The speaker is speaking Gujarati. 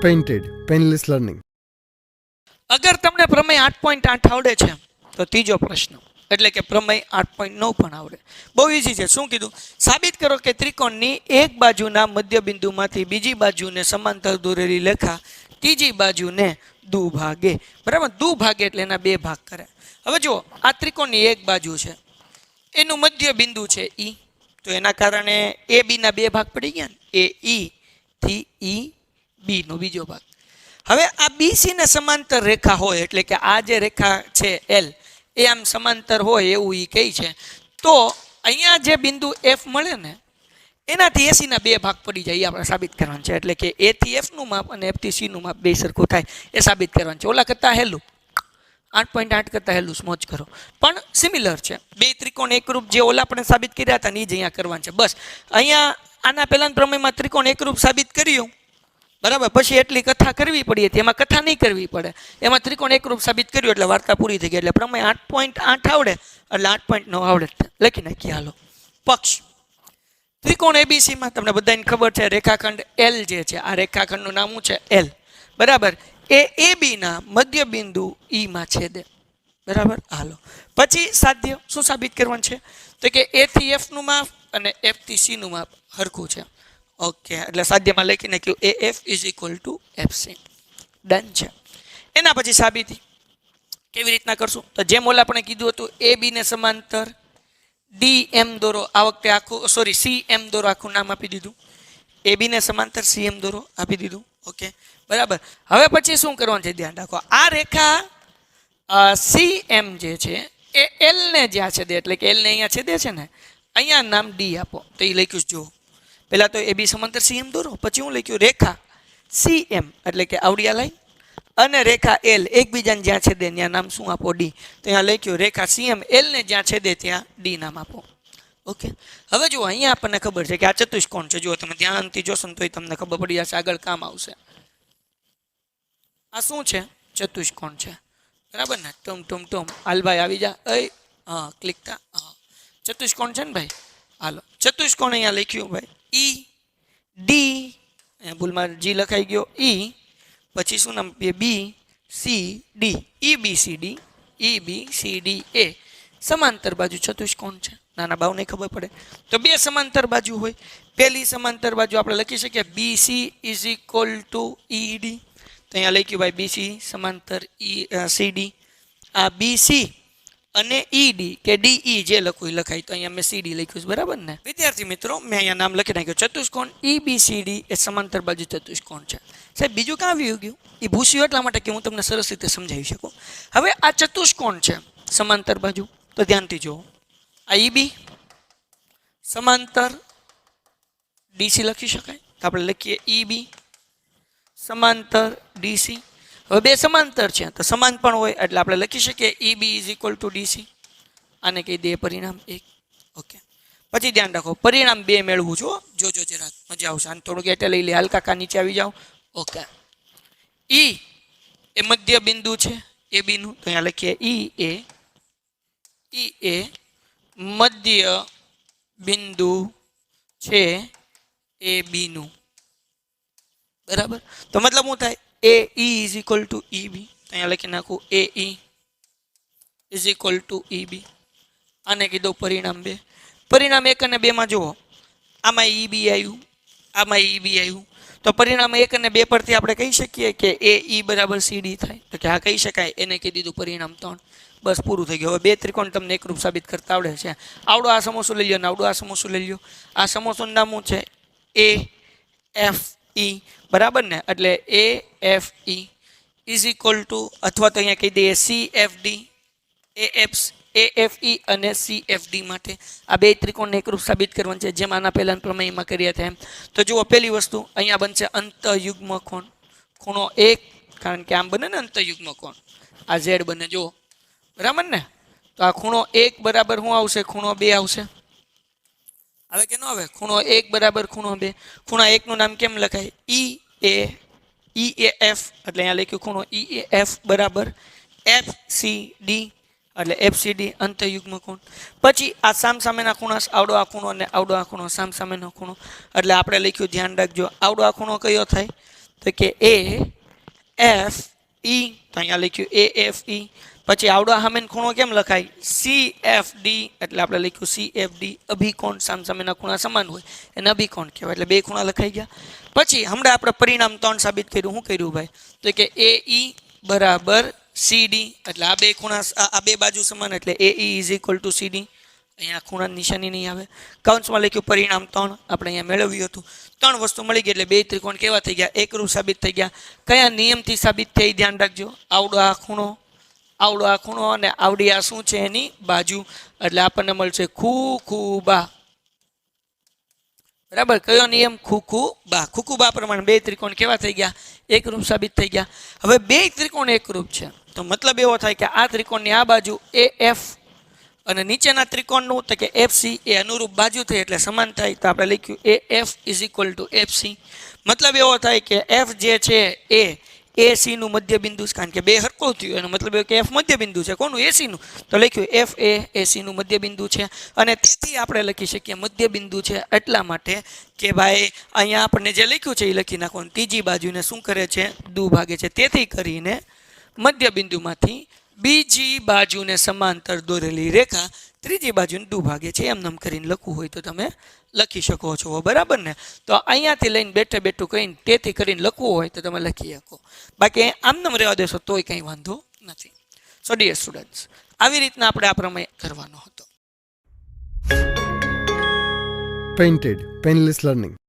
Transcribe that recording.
Painted, Painless Learning. અગર તમને પ્રમેય 8.8 આવડે છે તો ત્રીજો પ્રશ્ન એટલે કે પ્રમેય 8.9 પણ આવડે. બહુ ઈઝી છે. શું કીધું? સાબિત કરો કે ત્રિકોણની એક બાજુના મધ્યબિંદુમાંથી બીજી બાજુને સમાંતર દોરેલી રેખા ત્રીજી બાજુને દુભાગે. બરાબર, દુભાગે એટલે એના બે ભાગ કરે. હવે જુઓ, આ ત્રિકોણની એક બાજુ છે, એનું મધ્યબિંદુ છે ઈ, તો એના કારણે એ બી ના બે ભાગ પડી ગયા ને, એ ઈ થી ઈ બી નો બીજો ભાગ. હવે આ બીસી ને સમાંતર રેખા હોય એટલે કે આ જે રેખા છે એલ એ આમ સમાંતર હોય એવું ઈ કહે છે, તો અહીંયા જે બિંદુ એફ મળે ને એનાથી એસી ના બે ભાગ પડી જાય એ આપણે સાબિત કરવાનું છે. એટલે કે એ થી એફ નું માપ અને એફ થી સી નું માપ બે સરખું થાય એ સાબિત કરવાનું છે. ઓલા કરતા હેલું 8.8 કરતા હેલું સ્મોચ કરો પણ સિમિલર છે. બે ત્રિકોણ એકરૂપ જે ઓલા આપણે સાબિત કર્યા હતા ને એ જ અહીંયા કરવાનું છે. બસ અહીંયા આના પહેલાના પ્રમેયમાં ત્રિકોણ એકરૂપ સાબિત કર્યું, બરાબર, પછી એટલી કથા કરવી પડી હતી, એમાં કથા નહીં કરવી પડે, એમાં ત્રિકોણ એકરૂપ સાબિત કર્યું એટલે વાર્તા પૂરી થઈ ગઈ. એટલે પ્રમેય 8.8 આવડે એટલે 8.9 આવડે. લખી નાખીએ હાલો. પક્ષ ત્રિકોણ એબીસી માં તમને બધાને ખબર છે રેખાખંડ એલ જે છે, આ રેખાખંડનું નામ શું છે? એલ. બરાબર, એ એ બી ના મધ્ય બિંદુ ઈ માં છેદે. બરાબર, હાલો. પછી સાધ્ય શું સાબિત કરવાનું છે? તો કે એ થી એફ નું માપ અને એફ થી સી નું માપ હરખું છે. ઓકે, એટલે સાધ્યમાં લખી નાખ્યું A F is equal to F C. Done છે. એના પછી સાબિતી કેવી રીતના કરશું? તો જેમ ઓલા આપણે કીધું હતું એ બી ને સમાંતર ડી એમ દોરો, આ વખતે આખું સી એમ દોરો, આખું નામ આપી દીધું. એ બી ને સમાંતર સી એમ દોરો આપી દીધું. ઓકે, બરાબર. હવે પછી શું કરવાનું છે ધ્યાન રાખો, આ રેખા સી એમ જે છે એ એલ ને જ્યાં છેદે એટલે કે એલ ને અહીંયા છેદે છે ને, અહીંયા નામ ડી આપો. તો એ લખ્યું જો પહેલા તો એ બી સમાંતર સી એમ દોરો, પછી હું લખ્યું રેખા સી એમ એટલે કે આવડિયા લાઈન અને રેખા એલ એકબીજાને જ્યાં છેદે ત્યાં નામ શું આપો? ડી. તો અહીંયા લખ્યું રેખા સીએમ એલ ને જ્યાં છેદે ત્યાં ડી નામ આપો. ઓકે, હવે જુઓ અહીંયા આપણને ખબર છે કે આ ચતુષ્કોણ છે. જો તમે ધ્યાનથી જોશો ને તો તમને ખબર પડી જશે, આગળ કામ આવશે. આ શું છે? ચતુષ્કોણ છે. બરાબર ને? ટમ હાલભાઈ આવી જા. હા, ક્લિક થા. હા, ચતુષ્કોણ છે ને ભાઈ. હાલો, ચતુષ્કોણ અહીંયા લખ્યું ભાઈ ઈ ડી, ભૂલમાં જી લખાઈ ગયો, ઈ પછી શું નામ? બી સી ડી, ઈ બી સી ડી, ઈ બી સી ડી એ સમાંતર બાજુ ચતુષ્કોણ છે. નાના બાવને ખબર પડે તો બે સમાંતર બાજુ હોય. પહેલી સમાંતર બાજુ આપણે લખી શકીએ B C is equal to E D. તો અહીંયા લખ્યું ભાઈ બી સી સમાંતર સી ડી. આ બી સી અને ઈ ડી કે ડી ઈ જે લખવું એ લખાય. તો અહીંયા મેં સી ડી લખ્યું છે, બરાબર ને વિદ્યાર્થી મિત્રો? મેં અહીંયા નામ લખી નાખ્યું ચતુષ્કોણ ઈ બી સી ડી એ સમાંતર બાજુ ચતુષ્કોણ છે. સાહેબ બીજું ક્યાં આવી ગયું? એ ભૂસ્યું એટલા માટે કે હું તમને સરસ રીતે સમજાવી શકું. હવે આ ચતુષ્કોણ છે સમાંતર બાજુ, તો ધ્યાનથી જુઓ, આ ઈ બી સમાંતર ડીસી લખી શકાય. તો આપણે લખીએ ઈ બી સમાંતર ડીસી. હવે બે સમાંતર છે તો સમાન પણ હોય એટલે આપણે લખી શકીએ E B is equal to D C. આને કહી દે પરિણામ 1. ઓકે, પછી ધ્યાન રાખો પરિણામ 2 મેળવું છો. જોજો જરાક મજા આવશે. આને થોડુંક એટલે લઈ લે, હાલ કાકા નીચે આવી જાઓ. ઓકે, ઈ એ મધ્ય બિંદુ છે એ બી નું, તો અહીંયા લખીએ ઈ એ મધ્ય બિંદુ છે એ બી નું. બરાબર, તો મતલબ શું થાય? એ ઈ ઇઝ ઇક્વલ ટુ ઈ બી. તો અહીંયા લખી નાખું એ ઈ ઇઝ ઇક્વલ ટુ ઈ બી. આને કીધું પરિણામ 2. પરિણામ 1 અને 2 માં જુઓ, આમાં ઈ બી આવ્યું, આમાં ઈ બી આવ્યું. તો પરિણામ 1 અને 2 પરથી આપણે કહી શકીએ કે એ ઈ બરાબર સી ડી થાય. તો કે આ કહી શકાય. એને કહી દીધું પરિણામ 3. બસ પૂરું થઈ ગયું. હવે બે ત્રિકોણ તમને એકરૂપ સાબિત કરતા આવડે છે. આવડો આ સમોસો લઈ લો ને આવડો આ સમોસો લઈ લો. આ સમોસોનું નામ શું છે? A F E. બરાબર ને? એટલે A F E is equal to, અથવા તો અહીંયા કહી દઈએ C F D. A F E અને સી એફ ડી માટે આ બે ત્રિકોણને એકરૂપ સાબિત કરવાનું છે, જેમ આના પહેલાના પ્રમેયમાં કર્યા હતા એમ. તો જુઓ પહેલી વસ્તુ અહીંયા બનશે અંતયુગ્મ કોણ. ખૂણો 1, કારણ કે આમ બને ને અંતયુગ્મ કોણ, આ ઝેડ બને. જુઓ, બરાબર ને? તો આ ખૂણો 1 બરાબર શું આવશે? ખૂણો 2 આવશે. હવે કે ન હવે? ખૂણો 1 બરાબર ખૂણો 2. ખૂણા 1 નું નામ કેમ લખાય? ઈ એ એફ. એટલે અહીંયા લખ્યું ખૂણો ઈ એ એફ બરાબર એફ સી ડી, એટલે એફ સી ડી અંતયુગ્મ કોણ. પછી આ સામસામેના ખૂણા, આવડો આ ખૂણો અને આવડો આ ખૂણો સામસામેનો ખૂણો. એટલે આપણે લખ્યું, ધ્યાન રાખજો, આવડો આ ખૂણો કયો થાય? તો કે એ એફ ઈ, તો અહીંયા લખ્યું એ એફ ઈ. પછી આવડો સામેનો ખૂણો કેમ લખાય? સી એફ ડી, એટલે આપણે લખ્યું સી એફ ડી. અભિકોણ સામસામેના ખૂણા સમાન હોય એને અભિકોણ કહેવાય, એટલે બે ખૂણા લખાઈ ગયા. પછી હમણાં આપણે પરિણામ 3 સાબિત કર્યું. શું કર્યું ભાઈ? તો કે એ ઈ બરાબર સી ડી, એટલે આ બે ખૂણા આ બે બાજુ સમાન, એટલે A E is equal to C D. અહીંયા ખૂણાની નિશાની નહીં આવે. કૌંસમાં લખ્યું પરિણામ 3, આપણે અહીંયા મેળવ્યું હતું. 3 વસ્તુ મળી ગઈ, એટલે બે ત્રિકોણ કેવા થઈ ગયા? એકરૂપ સાબિત થઈ ગયા. કયા નિયમથી સાબિત થઈ? ધ્યાન રાખજો. આવડો આ ખૂણો, આવડો આ ખૂણો અને આવડી આ શું છે? એની બાજુ. એટલે આપણને મળશે ખૂ-ખૂ-બા. બરાબર? કયો નિયમ? ખૂ-ખૂ-બા. ખૂ-ખૂ-બા પ્રમાણે બે ત્રિકોણ કેવા થઈ ગયા? એકરૂપ સાબિત થઈ ગયા. હવે બે ત્રિકોણ એકરૂપ છે તો મતલબ એવો થાય કે આ ત્રિકોણની આ બાજુ એ એફ અને નીચેના ત્રિકોણનું તો કે એફ સી એ અનુરૂપ બાજુ થઈ, એટલે સમાન થાય. તો આપણે લખ્યું A F is equal to F C. મતલબ એવો થાય કે એફ જે છે એ સી નું મધ્ય બિંદુ છે, કારણ કે બે હરખું થયું એનો મતલબ એવો કે એફ મધ્ય બિંદુ છે. કોનું? એસી નું. તો લખ્યું એફ એ સી નું મધ્ય બિંદુ છે, અને તેથી આપણે લખી શકીએ મધ્ય બિંદુ છે એટલા માટે કે ભાઈ અહીંયા આપણને જે લખ્યું છે એ લખી નાખવાનું. ત્રીજી બાજુને શું કરે છે? દુભાગે છે. તેથી કરીને મધ્ય બિંદુમાંથી બીજી બાજુને સમાંતર દોરેલી રેખા ત્રીજી બાજુને દુભાગે છે. એમ નામ કરીને લખવું હોય તો તમે લખી શકો છો. બરાબર ને? તો અહીંયાથી લઈને બેઠે બેઠું કહીને તેથી કરીને લખવું હોય તો તમે લખી શકો. બાકી આમ નામ રહેવા દેશો તોય કંઈ વાંધો નથી. સો ડિયર સ્ટુડન્ટ્સ, આવી રીતના આપણે આ પ્રમેય કરવાનો હતો. Painted Painless Learning.